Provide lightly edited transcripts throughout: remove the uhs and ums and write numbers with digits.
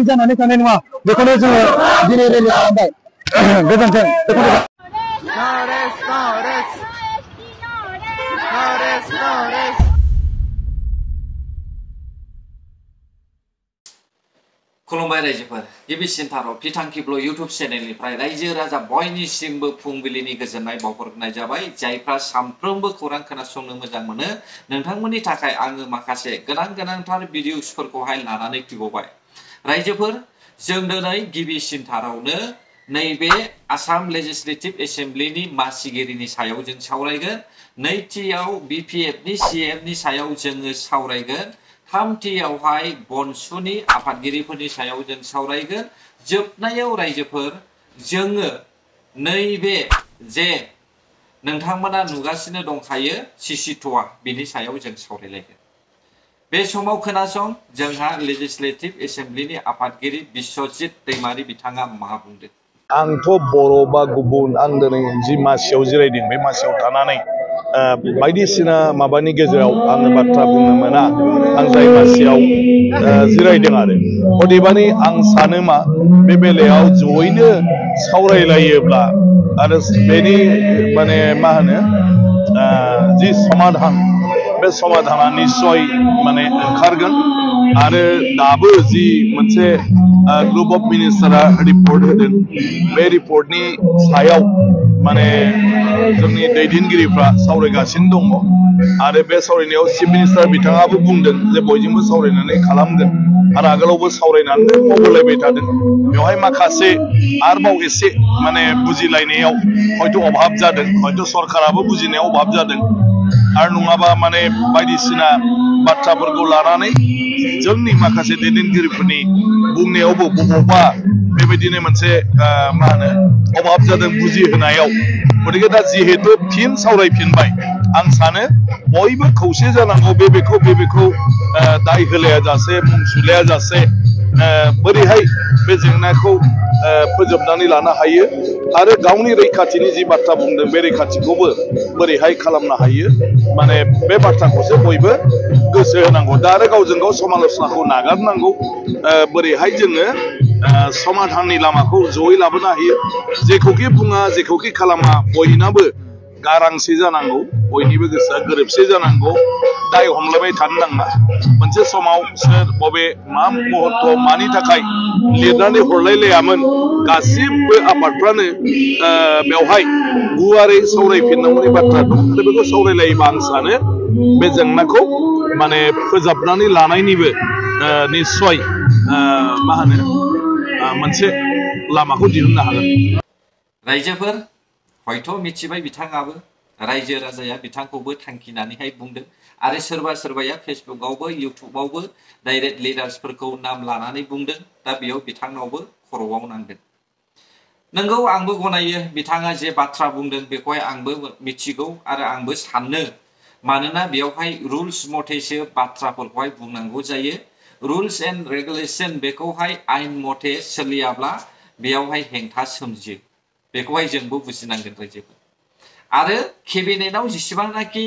जानानै थानाय नङा बेखौनो जोङो दिनै रेलि खालामबाय गोजोन्थों खुलुमबाय रायजोफोर गिबिसिन थाराव बिथांखि ब्लग इउट्युब चेनेलनिफ्राय रायजो राजा बयनिसिमबो फुंबिलिनि गोजोननाय बावहरनाय जाबाय जायफ्रा सानफ्रोमबो खौरां खोनासंनो मोजां मोनो नोंथांमोननि थाखाय आङो माखासे गोनांथार भिडिअसफोरखौहाय लानानै फैबावबाय रायजोफोर जों दिनै गिबिसिन थारावनो नैबे आसाम लेजिस्लेटिभ एसेम्ब्लिनि मासिगिरिनि सायाव जों सावरायगोन नैथियाव बिपिएफनि सिएमनि सायाव जोङो सावरायगोन थामथियावहाय बनसुनि आफादगिरिफोरनि सायाव जों सावरायगोन जोबनायाव रायजोफोर जोङो नैबे जे नोंथांमोना नुगासिनो दंखायो सिसिट'आ बिनि सायाव जों सावरायलायगोन बे समाव खोनासं जोंहा लेजिस्लेटिभ एसेम्ब्लिनि आफादगिरि बिश्वजित दैमारि बिथाङा मा बुंदों आंथ' बर' बा गुबुन आं दिनै जि मासियाव जिरायदों बे मासियाव थानानै बायदिसिना माबानि गेजेराव आङो बाथ्रा बुंनो मोना आं जाय मासियाव जिरायदों आरो अदेबानि आं सानो मा बे बेलायाव जयैनो सावरायलायोब्ला आरो बेनि माने मा होनो जि समाधान बे समाधाना निस्सय माने ओंखारगोन आरो दाबो जि मोनसे ग्रुप अफ मिनिस्टारा रिपर्ट होदों बे रिपर्टनि सायाव माने जोंनि दैदेनगिरिफ्रा सावरायगासिनो दङ आरो बे सावरायनायाव चिफ मिनिस्टार बिथाङाबो बुंदों जे बयजोंबो सावरायनानै खालामगोन आरो आगोलावबो सावरायनानै मावबोलायबाय थादों बेवहाय माखासे आरोबाव एसे माने बुजिलायनायाव हयथ' अभाब जादों हयथ' सरकाराबो बुजिनायाव अभाब जादों आरो नङाबा माने बायदिसिना बाथ्राफोरखौ लानानै जोंनि माखासे दैदेनगिरिफोरनि बुंनायावबो बबावबा बेबायदिनो मोनसे मा होनो अभाब जादों बुजिहोनायाव गतिके दा जिहेतु फिन सावरायफिनबाय आं सानो बयबो खौसे जानांगौ बेखौ दाय होलाया जासे मुं सुलाया जासे बोरैहाय बे जेंनाखौ फोजोबनानै लानो हायो आरो गावनि रैखाथिनि जि बाथ्रा बुंदों बे रैखाथिखौबो बोरैहाय खालामनो हायो माने बे बाथ्राखौसो बयबो गोसो होनांगौ दा आरो गावजों गाव समालोचनाखौ नागारनांगौ बोरैहाय जोङो समाधाननि लामाखौ जयै लाबोनो हायो जेखौखि बुङा जेखौखि खालामा बयनाबो गारांसे जानांगौ बयनिबो गोसोआ गोरोबसे जानांगौ दाय हमलायबाय थानो नाङा मोनसे समाव सोर बबे मा मुहूर्त मानि थाखाय लिरनानै हरलायलायामोन गासिबो आफादफ्रानो बेवहाय गुवारै सावरायफिननांगौनि बाथ्रा दं आरो बेखौ सावरायलायोबा आं सानो बे जेंनाखौ माने फोजाबनानै लानायनिबो निस्सय मा होनो मोनसे लामाखौ दिहुननो हागोन रायजोफोर हयथ' मिथिबाय बिथाङाबो रायजो राजाया बिथांखौबो थांखिनानैहाय बुंदों आरो सोरबाया फेसबुकआवबो इउटुबावबो डाइरेक्ट लिडार्सफोरखौ नाम लानानै बुंदों दा बेयाव बिथांनावबो खर'आव नांगोन नंगौ आंबो गनायो बिथाङा जे बाथ्रा बुंदों बेखौहाय आंबो मिथिगौ आरो आंबो सानो मानोना बेयावहाय रुल्स मथेसो बाथ्राफोरखौहाय बुंनांगौ जायो रुल्स एन्ड रेगुलेशन बेखौहाय आयेन मथे सोलियाब्ला बेयावहाय हेंथा सोमजियो बेखौहाय जोंबो बुजिनांगोन रायजोफोर आरो केबिनेटआव जेसेबांनाखि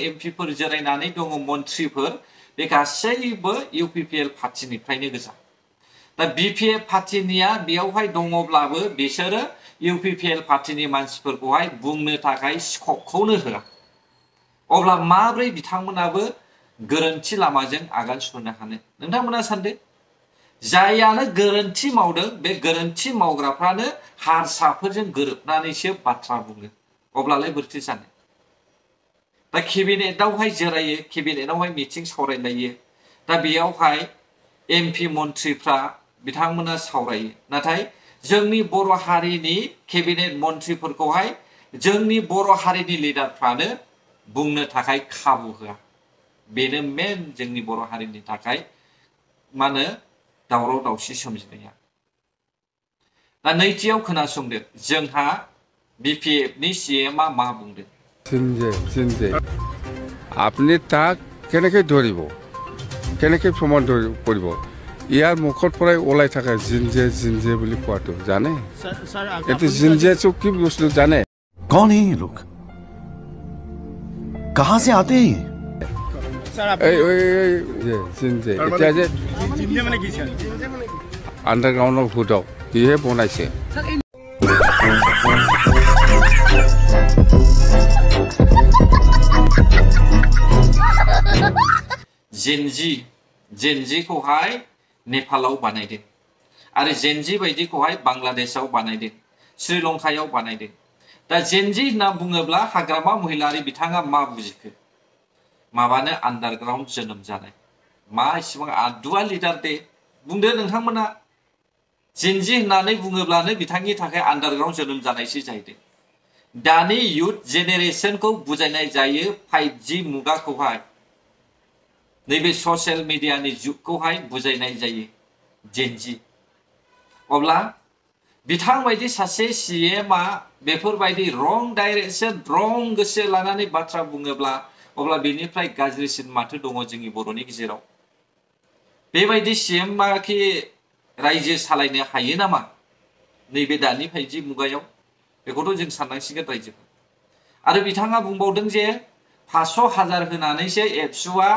एमपिफोर जिरायनानै दङ मन्थ्रिफोर बे गासैबो इउपिपिएल पार्टिनिफ्रायनो गोजा दा बिपिएफ पार्टिनिया बेयावहाय दङब्लाबो बिसोरो इउपिपिएल पार्टिनि मानसिफोरखौहाय बुंनो थाखाय स्कपखौनो होआ अब्ला माब्रै बिथांमोनाबो गोरोन्थि लामाजों आगान सुरनो हानो नोंथांमोना सानदो जायानो गोरोन्थि मावदों बे गोरोन्थि मावग्राफ्रानो हारसाफोरजों गोरोबनानैसो बाथ्रा बुङो अब्लालाय बोरैथो जानो दा केबिनेटआवहाय जिरायो केबिनेटआवहाय मिटिं सावरायलायो दा बेयावहाय एमपि मन्थ्रिफ्रा बिथांमोना सावरायो नाथाय जोंनि बर' हारिनि केबिनेट मन्थ्रिफोरखौहाय जोंनि बर' हारिनि लिडारफ्रानो बुंनो थाखाय खाबु होआ बेनो मेन जोंनि बर' हारिनि थाखाय मा होनो दावराव दावसि सोमजिनाया दा नैथियाव खोनासंदो जोंहा बिपिएफनि सीएमआ मा बुंदों सिनजे আপনি তাক কেনেকৈ ধৰিব কেনেকৈ প্ৰমাণ কৰিব ইয়াৰ মুখৰ পৰাই ওলাই থাকে জিনজে বুলি কোৱাটো জানে এইটো জিনজে কি বস্তু জানে कौन है ये लोग कहां से आते हैं জিনজে এতিয়া যে আণ্ডাৰগ্ৰাউণ্ডৰ ভূতক সিহে বনাইছে जेनजिखौहाय नेपालाव बानायदों आरो जेनजि बायदिखौहाय बांलादेशआव बानायदों श्रीलंकायाव बानायदों दा जेनजि होनना बुङोब्ला हाग्रामा महिलारि बिथाङा मा बुजिखो माबानो आन्डारग्राउन्ड जोनोम जानाय मा इसेबां आदुवा लिडार दे बुंदो नोंथांमोना जेनजि होननानै बुङोब्लानो बिथांनि थाखाय आन्डारग्राउन्ड जोनोम जानायसो जाहैदों दानि युथ जेनेरेशनखौ बुजायनाय जायो 5G मुगाखौहाय नैबे ससियेल मिडियानि जुगखौहाय बुजायनाय जायो जेनजि अब्ला बिथां बायदि सासे सीएमआ बेफोरबायदि रं डाइरेक्शन रं गोसो लानानै बाथ्रा बुङोब्ला अब्ला बेनिफ्राय गाज्रिसिन माथो दङ जोंनि बर'नि गेजेराव बेबायदि सीएमआ कि रायजो सालायनो हायो नामा नैबे दानि 5G मुगायाव बेखौथ' जों साननांसिगोन रायजोफोर आरो बिथाङा बुंबावदों जे 500,000 होनानैसो एबसुआ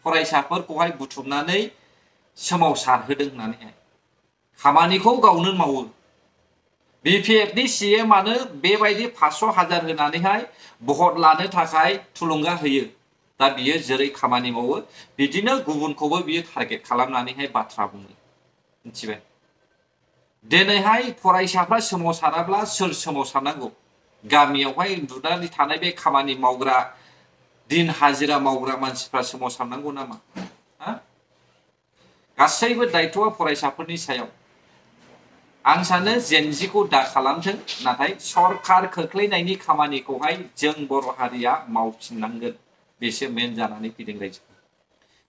फरायसाफोरखौहाय बुथुमनानै सोमावसारहोदों होननानैहाय खामानिखौ गावनो मावो बिपिएफनि सीएमआनो बेबायदि 500,000 होनानैहाय भट लानो थाखाय थुलुंगा होयो दा बियो जेरै खामानि मावो बिदिनो गुबुनखौबो बियो टारगेट खालामनानैहाय बाथ्रा बुङो मिथिबाय दिनैहाय फरायसाफ्रा सोमावसाराब्ला सोर सोमावसारनांगौ गामियावहाय उन्दुनानै थानाय बे खामानि मावग्रा दिन हाजिरा मावग्रा मानसिफ्रा सोमावसारनांगौ नामा गासैबो दायथ'आ फरायसाफोरनि सायाव आं सानो जेनजिखौ दा खालामथों नाथाय सरकार खोख्लैनायनि खामानिखौहाय जों बर' हारिया मावफिननांगोन बेसो मेन जानानै फैदों रायजोफोर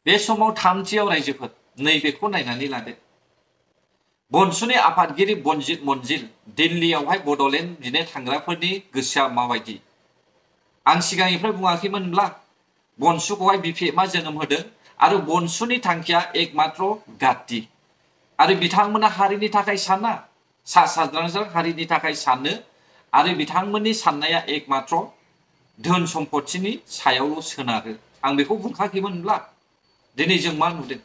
बे समाव थामथियाव रायजोफोर नैबेखौ नायनानै लादो बनसुनि आफादगिरि बनजित मन्जिल दिल्लीयावहाय बड'लेण्ड बिनो थांग्राफोरनि गोसोआ माबायदि आं सिगांनिफ्राय बुङाखैमोनब्ला बनसुखौहाय बिपिएफआ जोनोम होदों आरो बनसुनि थांखिया एकमात्र गाति आरो बिथांमोना हारिनि थाखाय साना सा साज्रांज्रां हारिनि थाखाय सानो आरो बिथांमोननि साननाया एकमात्र धोन सम्पथिनि सायावल' सोनारो आं बेखौ बुंखाखैमोनब्ला दिनै जों मा नुदों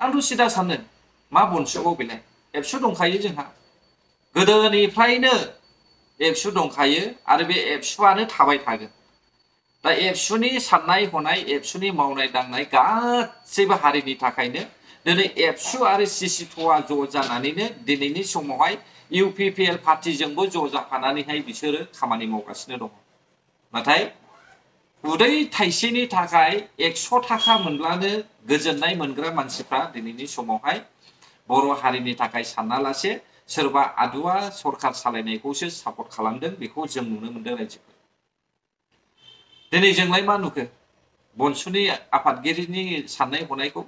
आंथ' सिदा सानो मा बनसुआव बेलाय एबसु दंखायो जोंहा गोदोनिफ्रायनो एबसु दंखायो आरो बे एबसुआनो थाबाय थागोन दा एबसुनि साननाय हनाय एबसुनि मावनाय दांनाय गासैबो हारिनि थाखायनो दिनै एबसु आरो सिसिथ'आ ज' जानानैनो दिनैनि समावहाय इउपिपिएल पार्टिजोंबो ज' जाफानानैहाय बिसोरो खामानि मावगासिनो दङ नाथाय उदै थाइसेनि थाखाय 100 थाखा मोनब्लानो गोजोननाय मोनग्रा मानसिफ्रा दिनैनि समावहाय बर' हारिनि थाखाय सानालासे सोरबा आदुवा सरकार सालायनायखौसो सापर्ट खालामदों बेखौ जों नुनो मोनदों रायजोफोर दिनै जोंलाय मा नुखो बनसुनि आफादगिरिनि साननाय हनायखौ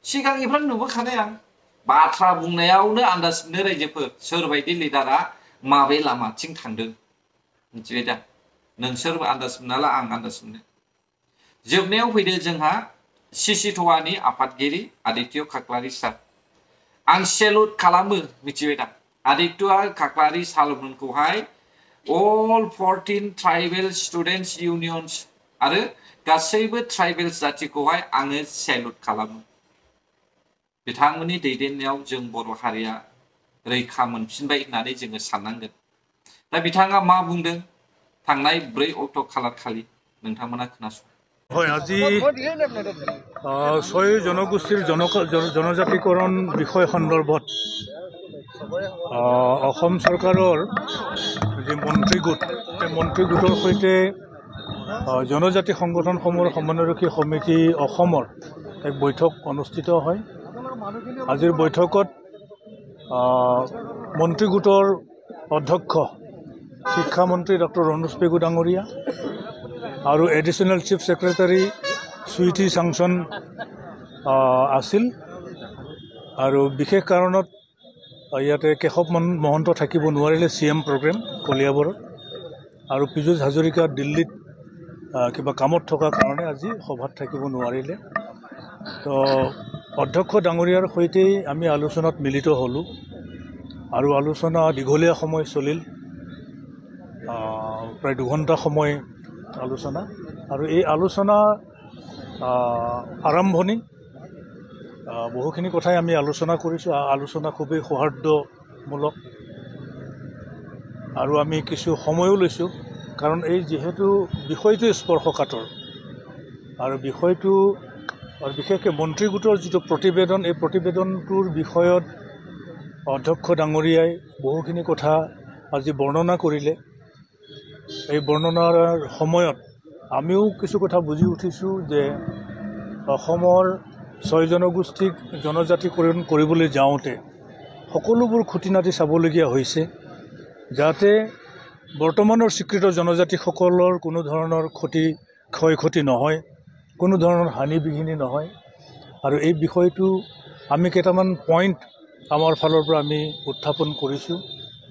सिगांनिफ्राय नुबोखानाय आं बाथ्रा बुंनायावनो आन्दाज मोनो रायजोफोर सोरबायदि लिडारा माबे लामाथिं थांदों मिथिबाय दा नोंसोर आन्दाज मोनाला आं आन्दाज मोनो जोबनायाव फैदो जोंहा सिसिथ'आनि आफादगिरि आदित्य खाख्लारि सार आं सेलुट खालामो मिथिबाय दा आदित्य खाख्लारि सारमोनखौहाय all 14 ट्राइबेल स्टुडेन्ट्स इउनियन्स आरो गासैबो ट्राइबेल जातिखौहाय आङो सेलुट खालामो बिथांमोननि दैदेननायाव जों बर' हारिया रैखा मोनफिनबाय होननानै जोङो साननांगोन दा बिथाङा मा बुंदों थांनाय 4 अक्ट' खालार खालि नोंथांमोना खोनासं হয় আজি 6 জনগোষ্ঠীৰ জনজাতিকৰণ বিষয় সন্দৰ্ভত অসম চৰকাৰৰ যি মন্ত্ৰীগোট সেই মন্ত্ৰীগোটৰ সৈতে জনজাতি সংগঠনসমূহৰ সমন্বয়ৰক্ষী সমিতি অসমৰ এক বৈঠক অনুষ্ঠিত হয় আজিৰ বৈঠকত মন্ত্ৰীগোটৰ অধ্যক্ষ শিক্ষামন্ত্ৰী ডক্টৰ ৰণোজ পেগু ডাঙৰীয়া আৰু এডিশ্যনেল চিফ ছেক্ৰেটাৰী সুইটি চাংচন আছিল আৰু বিশেষ কাৰণত ইয়াতে কেশৱ মহন্ত থাকিব নোৱাৰিলে CM প্ৰগ্ৰেম কলিয়াবৰত আৰু পীযুষ হাজৰিকা দিল্লীত কিবা কামত থকাৰ কাৰণে আজি সভাত থাকিব নোৱাৰিলে তো অধ্যক্ষ ডাঙৰীয়াৰ সৈতেই আমি আলোচনাত মিলিত হ'লোঁ আৰু আলোচনা দীঘলীয়া সময় চলিল, প্ৰায় 2 ঘণ্টা সময় আলোচনা। আৰু এই আলোচনা আৰম্ভণি বহুখিনি কথাই আমি আলোচনা কৰিছোঁ। আলোচনা খুবেই সৌহাৰ্দ্যমূলক আৰু আমি কিছু সময়ো লৈছোঁ, কাৰণ এই যিহেতু বিষয়টো স্পৰ্শকাতৰ আৰু বিষয়টো আৰু বিশেষকৈ মন্ত্ৰী গোটৰ যিটো প্ৰতিবেদন, এই প্ৰতিবেদনটোৰ বিষয়ত অধ্যক্ষ ডাঙৰীয়াই বহুখিনি কথা আজি বৰ্ণনা কৰিলে। এই বৰ্ণনাৰ সময়ত আমিও কিছু কথা বুজি উঠিছোঁ যে অসমৰ 6 জনগোষ্ঠীক জনজাতিকৰণ কৰিবলৈ যাওঁতে সকলোবোৰ খুঁটি নাটি চাবলগীয়া হৈছে, যাতে বৰ্তমানৰ স্বীকৃত জনজাতিসকলৰ কোনো ধৰণৰ ক্ষয় ক্ষতি নহয়, কোনো ধৰণৰ হানি বিঘিনি নহয়। আৰু এই বিষয়টো আমি কেইটামান পইণ্ট আমাৰ ফালৰ পৰা আমি উত্থাপন কৰিছোঁ।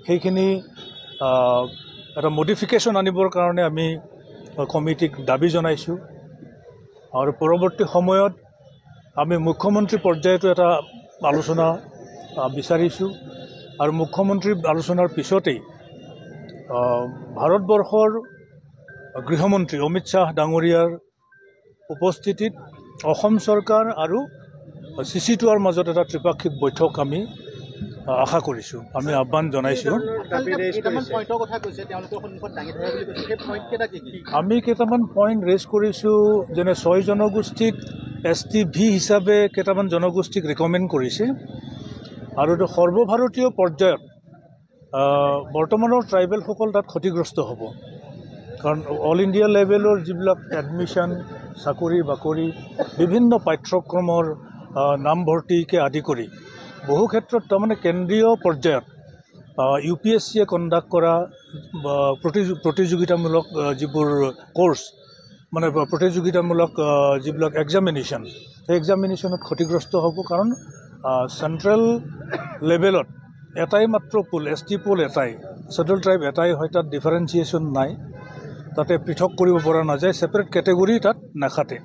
সেইখিনি এটা মডিফিকেশ্যন আনিবৰ কাৰণে আমি কমিটিক দাবী জনাইছোঁ। আৰু পৰৱৰ্তী সময়ত আমি মুখ্যমন্ত্ৰী পৰ্যায়তো এটা আলোচনা বিচাৰিছোঁ। আৰু মুখ্যমন্ত্ৰীৰ আলোচনাৰ পিছতেই ভাৰতবৰ্ষৰ গৃহমন্ত্ৰী অমিত শ্বাহ ডাঙৰীয়াৰ উপস্থিতিত অসম চৰকাৰ আৰু CC2ৰ মাজত এটা ত্ৰিপাক্ষিক বৈঠক আমি আশা কৰিছোঁ, আমি আহ্বান জনাইছোঁ। আমি কেইটামান পইণ্ট ৰেজ কৰিছোঁ, যেনে 6 জনগোষ্ঠীক STV হিচাপে কেইটামান জনগোষ্ঠীক ৰিকমেণ্ড কৰিছে। আৰু এইটো সৰ্বভাৰতীয় পৰ্যায়ত বৰ্তমানৰ ট্ৰাইবেলসকল তাত ক্ষতিগ্ৰস্ত হ'ব, কাৰণ অল ইণ্ডিয়া লেভেলৰ যিবিলাক এডমিশ্যন, চাকৰি বাকৰি, বিভিন্ন পাঠ্যক্ৰমৰ নামভৰ্তিকে আদি কৰি বহু ক্ষেত্ৰত তাৰমানে কেন্দ্ৰীয় পৰ্যায়ত UPSCয়ে কণ্ডাক্ট কৰা প্ৰতিযোগিতামূলক যিবোৰ কোৰ্চ, মানে প্ৰতিযোগিতামূলক যিবিলাক এক্সামিনেশ্যন, সেই এক্সামিনেশ্যনত ক্ষতিগ্ৰস্ত হ'ব। কাৰণ চেণ্ট্ৰেল লেভেলত এটাই মাত্ৰ পুল, ST পুল এটাই, শ্বেডুল ট্ৰাইব এটাই হয়, তাত ডিফাৰেঞ্চিয়েশ্যন নাই, তাতে পৃথক কৰিব পৰা নাযায়, ছেপাৰেট কেটেগৰী তাত নাখাটে।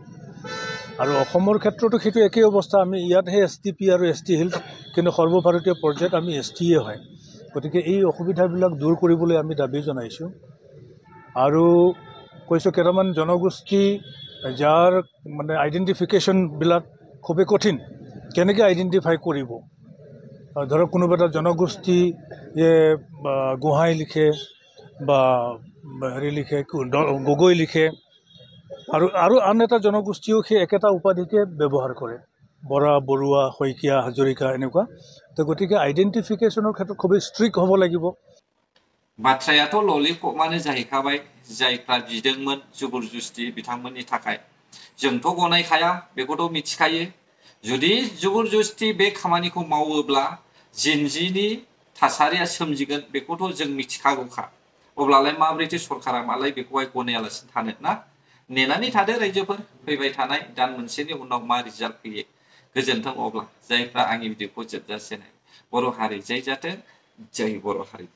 আৰু অসমৰ ক্ষেত্ৰতো সেইটো একেই অৱস্থা। আমি ইয়াতহে STP আৰু ST হিল, কিন্তু সৰ্বভাৰতীয় পৰ্যায়ত আমি STয়ে হয়। গতিকে এই অসুবিধাবিলাক দূৰ কৰিবলৈ আমি দাবী জনাইছোঁ। আৰু কৈছোঁ কেইটামান জনগোষ্ঠী যাৰ মানে আইডেণ্টিফিকেশ্যনবিলাক খুবেই কঠিন, কেনেকৈ আইডেণ্টিফাই কৰিব। ধৰক কোনোবা এটা জনগোষ্ঠী গোহাঁই লিখে বা হেৰি লিখে, গগৈ লিখে, আৰু আন এটা জনগোষ্ঠীও সেই একেটা উপাধিকে ব্যৱহাৰ কৰে, বৰা, বৰুৱা, শইকীয়া, হাজৰিকা এনেকুৱা। তো গতিকে আইডেণ্টিফিকেশ্যনৰ ক্ষেত্ৰত খুবেই ষ্ট্ৰিক্ট হ'ব লাগিব। बाथ्रायाथ' ललिपमानो जाहैखाबाय, जायफ्रा बिदोंमोन जबरदस्ति बिथांमोननि थाखाय जोंथ' गनायखाया, बेखौथ' मिथिखायो। जुदि जबरदस्ति बे खामानिखौ मावोब्ला जिनजिनि थासारिया सोमजिगोन, बेखौथ' जों मिथिखागौखा। अब्लालाय माब्रैथो सरकारा मालाय बेखौहाय गनायालासिनो थानो ना? नेनानै थादो रायजोफोर, फैबाय थानाय दान मोनसेनि उनाव मा रिजाल्ट फैयो। गोजोन्थों अब्ला जायफ्रा आंनि भिडिअखौ जोबजासे नायो। बर' हारि जै जाथों, जै बर' हारि।